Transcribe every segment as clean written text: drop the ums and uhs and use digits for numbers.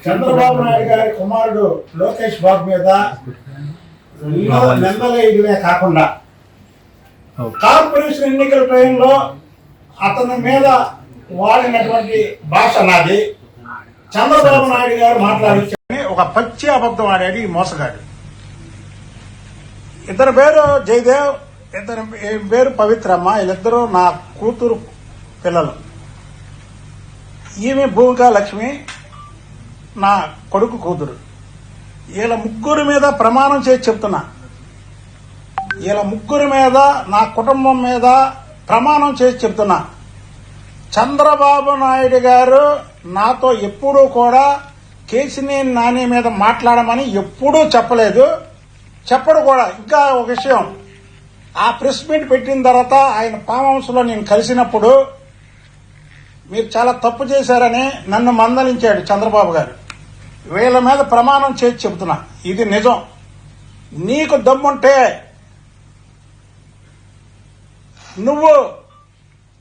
చంద్రబాబు నాయుడు గారి కుమారుడు లోకేష్ బాబు మీద నిందలేయడమే కాకుండా కార్పొరేషన్ ఎన్నికల టైంలో అతని మీద వాడినటువంటి భాష నాది. చంద్రబాబు నాయుడు గారు మాట్లాడించని ఒక పచ్చి అబద్ధం ఆడాడు ఈ మోసగాడు. ఇతని పేరు జయదేవ్, ఇతని పేరు పవిత్రమ్మ. వీళ్ళిద్దరూ నా కూతురు పిల్లలు. ఈమె భూమికా లక్ష్మి నా కొడుకు కూతురు. వీళ్ళ ముగ్గురి మీద ప్రమాణం చేసి చెప్తున్నా, వీళ్ళ ముగ్గురి మీద నా కుటుంబం మీద ప్రమాణం చేసి చెప్తున్నా, చంద్రబాబు నాయుడు గారు నాతో ఎప్పుడూ కూడా కేసినేని నాని మీద మాట్లాడమని ఎప్పుడూ చెప్పలేదు, చెప్పడు కూడా. ఇంకా ఒక విషయం, ఆ ప్రెస్ మీట్ పెట్టిన తర్వాత ఆయన ఫామ్ హౌస్ లో నేను కలిసినప్పుడు మీరు చాలా తప్పు చేశారని నన్ను మందలించాడు చంద్రబాబు గారు. వీళ్ళ మీద ప్రమాణం చేసి చెబుతున్నా, ఇది నిజం. నీకు దమ్ముంటే నువ్వు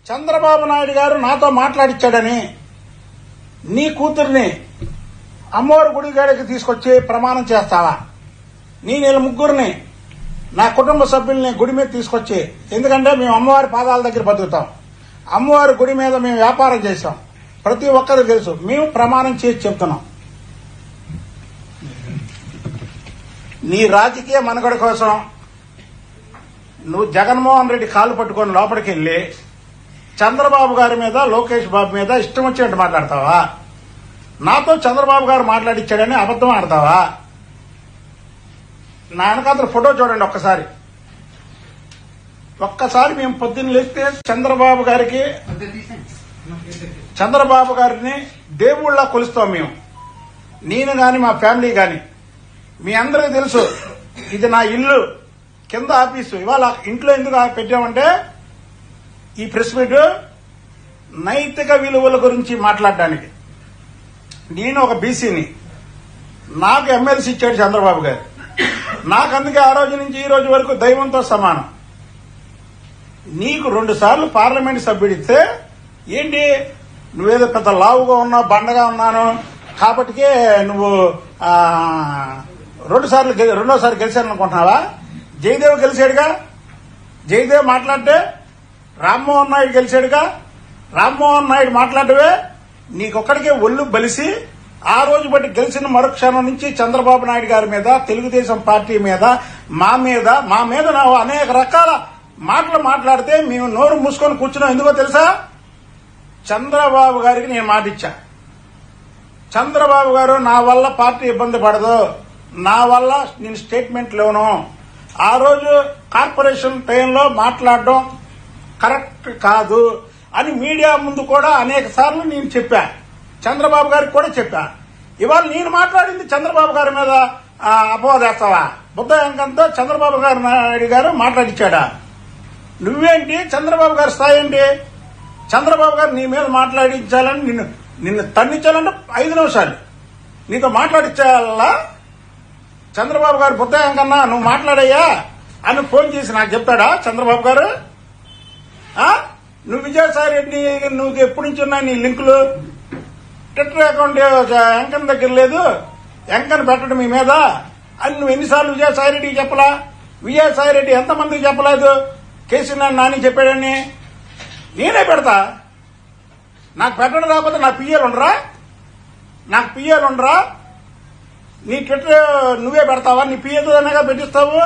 చంద్రబాబు నాయుడు గారు నాతో మాట్లాడిచ్చాడని నీ కూతుర్ని అమ్మవారి గుడి గారికి తీసుకొచ్చి ప్రమాణం చేస్తావా? నేను వీళ్ళ ముగ్గురిని నా కుటుంబ సభ్యుల్ని గుడి మీద తీసుకొచ్చి, ఎందుకంటే మేము అమ్మవారి పాదాల దగ్గర బతుకుతాం, అమ్మవారి గుడి మీద మేము వ్యాపారం చేశాం, ప్రతి ఒక్కరు తెలుసు, మేము ప్రమాణం చేసి చెప్తున్నాం. నీ రాజకీయ మనుగడ కోసం నువ్వు జగన్మోహన్ రెడ్డి కాలు పట్టుకొని లోపలికి వెళ్లి చంద్రబాబు గారి మీద లోకేష్ బాబు మీద ఇష్టం వచ్చినట్టు మాట్లాడతావా? నాతో చంద్రబాబు గారు మాట్లాడిచ్చాడని అబద్ధం ఆడతావా? నా వెనకాతల ఫోటో చూడండి ఒక్కసారి మేము పొద్దున్న లేస్తే చంద్రబాబు గారిని దేవుళ్ళ కొలుస్తాం మేము, నేను గాని మా ఫ్యామిలీ గాని. మీ అందరికీ తెలుసు ఇది నా ఇల్లు, కింద ఆఫీసు. ఇవాళ ఇంట్లో ఎందుకు పెట్టామంటే ఈ ప్రెస్ మీట్ నైతిక విలువల గురించి మాట్లాడడానికి. నేను ఒక బీసీని, నాకు ఎమ్మెల్సీ ఇచ్చాడు చంద్రబాబు గారు. నాకు అందుకే ఆ రోజు నుంచి ఈ రోజు వరకు దైవంతో సమానం. నీకు 2 సార్లు పార్లమెంట్ సభ్యుడిస్తే ఏంటి, నువ్వేదో పెద్ద లావుగా ఉన్నావు, బండగా ఉన్నాను కాబట్టికే నువ్వు రెండోసారి గెలిచాను అనుకుంటున్నావా? జయదేవ్ గెలిచాడుగా, జయదేవ్ మాట్లాడితే రామ్మోహన్ నాయుడు గెలిచాడుగా, రామ్మోహన్ నాయుడు మాట్లాడవే నీకొక్కడికే ఒళ్ళు బలిసి ఆ రోజు బట్టి గెలిచిన మరుక్షణం నుంచి చంద్రబాబు నాయుడు గారి మీద, తెలుగుదేశం పార్టీ మీద, మా మీద నువ్వు అనేక రకాల మాటలు మాట్లాడితే మేము నోరు మూసుకొని కూర్చున్నాం. ఎందుకో తెలుసా? చంద్రబాబు గారికి నేను మాట ఇచ్చా, చంద్రబాబు గారు నా వల్ల పార్టీ ఇబ్బంది పడదు, నా వల్ల నేను స్టేట్మెంట్ లేను. ఆ రోజు కార్పొరేషన్ టైంలో మాట్లాడడం కరెక్ట్ కాదు అని మీడియా ముందు కూడా అనేక సార్లు నేను చెప్పా, చంద్రబాబు గారికి కూడా చెప్పా. ఇవాళ నేను మాట్లాడింది చంద్రబాబు గారి మీద అపవాదేస్తావా? బుద్ధ వెంకంతో చంద్రబాబు నాయుడు గారు మాట్లాడిచ్చాడా? నువ్వేంటి, చంద్రబాబు గారి స్థాయి ఏంటి? చంద్రబాబు గారు నీ మీద మాట్లాడించాలని నిన్ను తన్నించాలంటే 5 నిమిషాలు నీతో మాట్లాడించాలా? చంద్రబాబు గారు బుద్ధ వెంకన్నా నువ్వు మాట్లాడయ్యా అని ఫోన్ చేసి నాకు చెప్తాడా చంద్రబాబు గారు? నువ్వు విజయసాయి రెడ్డి నువ్వు ఎప్పటి నుంచి ఉన్నాయి నీ లింకులు? ట్విట్టర్ అకౌంట్ వెంకన్న దగ్గర లేదు, వెంకన్న పెట్టడం మీ మీద అని నువ్వు ఎన్నిసార్లు విజయసాయి రెడ్డికి చెప్పలా? విజయసాయి రెడ్డి ఎంతమందికి చెప్పలేదు కేసీఆర్ నాని చెప్పాడని? నేనే పెడతా. నాకు పెట్టడం రాకపోతే నా పిఏలు ఉండరా? నీ ట్విట్టర్ నువ్వే పెడతావా? నీ పిఏతోనేగా పెట్టిస్తావు,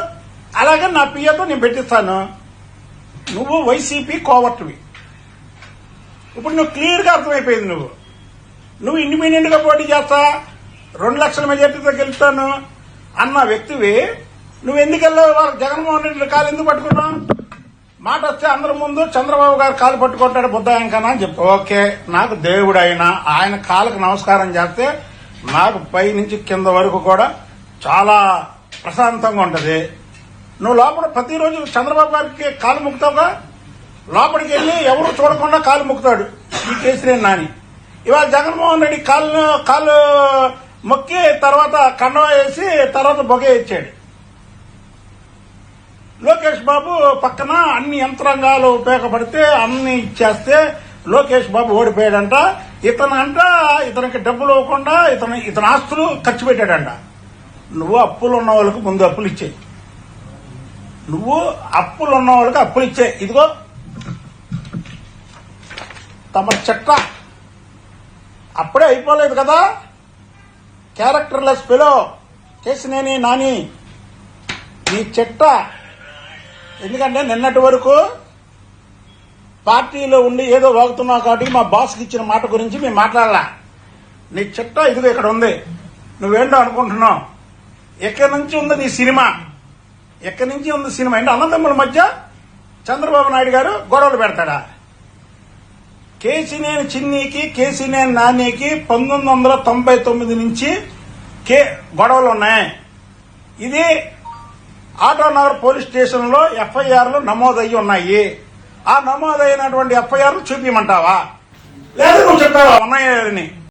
అలాగే నా పిఏతో నేను పెట్టిస్తాను. నువ్వు వైసీపీ కోవర్టువి. ఇప్పుడు నువ్వు క్లియర్ గా అర్థమైపోయింది. నువ్వు ఇండిపెండెంట్ గా పోటీ చేస్తా, 2 లక్షల మెజార్టీతో గెలుస్తాను అన్న వ్యక్తివి. నువ్వు ఎందుకెళ్ళావు? వాళ్ళకి జగన్మోహన్ రెడ్డి కాలు ఎందుకు పట్టుకున్నావు? మాట వస్తే అందరి ముందు చంద్రబాబు గారు కాలు పట్టుకుంటాడు బుద్ధ వెంకన్న అని చెప్తా. ఓకే, నాకు దేవుడు ఆయన కాలుకు నమస్కారం చేస్తే నాకు పై నుంచి కింద వరకు కూడా చాలా ప్రశాంతంగా ఉంటది. నువ్వు లోపల ప్రతిరోజు చంద్రబాబు గారికి కాలు ముక్తావుగా, లోపలికి వెళ్లి ఎవరు చూడకుండా కాలు ముక్తాడు ఈ కేసీఆర్ నాని. ఇవాళ జగన్మోహన్ రెడ్డి కాలు మొక్కి తర్వాత కండవ వేసి తర్వాత బొగే ఇచ్చాడు. లోకేష్ బాబు పక్కన అన్ని యంత్రాంగాలు ఉపయోగపడితే అన్ని ఇచ్చేస్తే లోకేష్ బాబు ఓడిపోయాడంట. ఇతనికి డబ్బులు ఇవ్వకుండా ఇతని ఆస్తులు ఖర్చు పెట్టాడంట. నువ్వు అప్పులు ఉన్న వాళ్ళకు ముందు అప్పులు ఇచ్చేయి. ఇదిగో తమ చట్ట అప్పుడే అయిపోలేదు కదా. క్యారెక్టర్లెస్ ఫెలో కేసినేని నాని, నీ చెట్ట. ఎందుకంటే నిన్నటి వరకు పార్టీలో ఉండి ఏదో వాగుతున్నావు కాబట్టి మా బాస్కి ఇచ్చిన మాట గురించి మేము మాట్లాడలా. నీ చెట్ట ఇదిగో ఇక్కడ ఉంది. నువ్వేంటో అనుకుంటున్నావు. ఎక్కడి నుంచి ఉంది నీ సినిమా? అంటే అన్నదమ్ముల మధ్య చంద్రబాబు నాయుడు గారు గొడవలు పెడతాడా? కేసినేని చిన్నికి, కేసినేని నానికి 1999 నుంచి గొడవలు ఉన్నాయి. ఇది ఆటోనగర్ పోలీస్ స్టేషన్ లో ఎఫ్ఐఆర్లు నమోదయ్యి ఉన్నాయి. ఆ నమోదైనటువంటి ఎఫ్ఐఆర్లు చూపించమంటావా? లేదా నువ్వు చెప్తావా ఉన్నాయని?